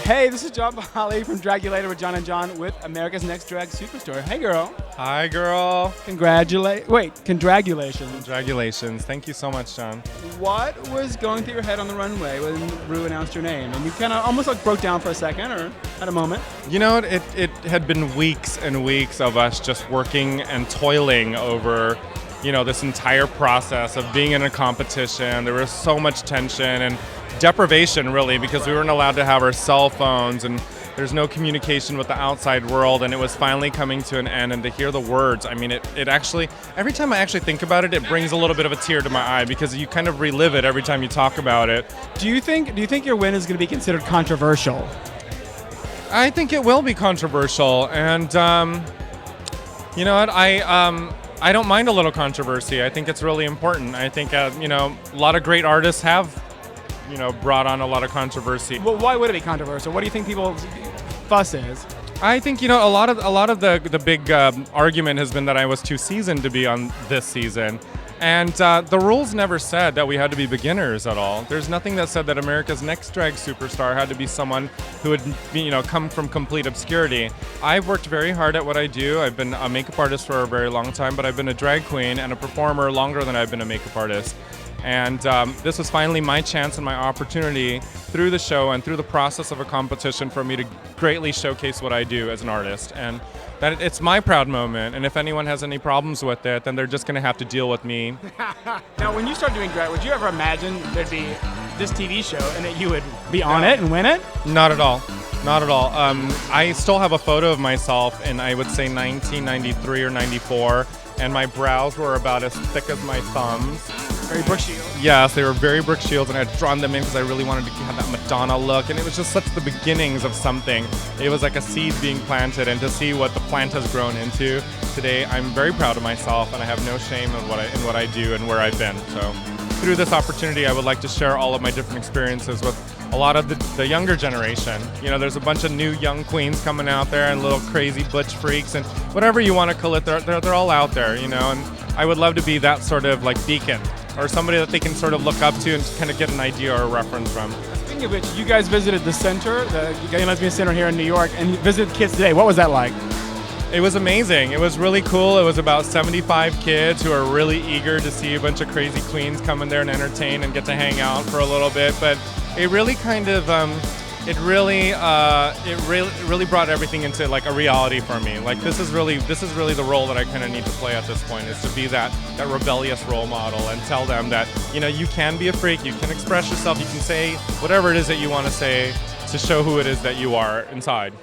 Hey, this is John Bahali from Dragulator with John and John with America's Next Drag Superstore. Hey, girl. Hi, girl. Congratulations. Congratulations. Thank you so much, John. What was going through your head on the runway when Ru announced your name? And you kind of almost like broke down for a second or had a moment. You know, it had been weeks and weeks of us just working and toiling over, this entire process of being in a competition. There was so much tension and deprivation, really, because we weren't allowed to have our cell phones and there's no communication with the outside world, and it was finally coming to an end. And to hear the words, I mean, it actually, every time I actually think about it, it brings a little bit of a tear to my eye because you kind of relive it every time you talk about it. Do you think your win is going to be considered controversial? I think it will be controversial, and you know what, I don't mind a little controversy. I think it's really important. I think a lot of great artists have brought on a lot of controversy. Well, why would it be controversial? What do you think people's fuss is? I think a lot of the big argument has been that I was too seasoned to be on this season, and the rules never said that we had to be beginners at all. There's nothing that said that America's Next Drag Superstar had to be someone who had come from complete obscurity. I've worked very hard at what I do. I've been a makeup artist for a very long time, but I've been a drag queen and a performer longer than I've been a makeup artist. And this was finally my chance and my opportunity through the show and through the process of a competition for me to greatly showcase what I do as an artist. And that it's my proud moment. And if anyone has any problems with it, then they're just going to have to deal with me. Now, when you started doing drag, would you ever imagine there'd be this TV show and that you would be on it and win it? Not at all. Not at all. I still have a photo of myself in, I would say, 1993 or 94. And my brows were about as thick as my thumbs. Very Brooke Shields. Yes, they were very Brooke Shields, and I had drawn them in because I really wanted to have that Madonna look, and it was just such the beginnings of something. It was like a seed being planted, and to see what the plant has grown into today, I'm very proud of myself, and I have no shame in what I do and where I've been. So through this opportunity, I would like to share all of my different experiences with a lot of the younger generation. There's a bunch of new young queens coming out there and little crazy butch freaks and whatever you want to call it, they're all out there, and I would love to be that sort of like beacon or somebody that they can sort of look up to and kind of get an idea or a reference from. Speaking of which, you guys visited the center, the Gay and Lesbian Center here in New York, and you visited kids today. What was that like? It was amazing. It was really cool. It was about 75 kids who are really eager to see a bunch of crazy queens come in there and entertain and get to hang out for a little bit. But it really kind of, it really brought everything into like a reality for me. Like this is really the role that I kind of need to play at this point, is to be that rebellious role model and tell them that you can be a freak, you can express yourself, you can say whatever it is that you want to say to show who it is that you are inside.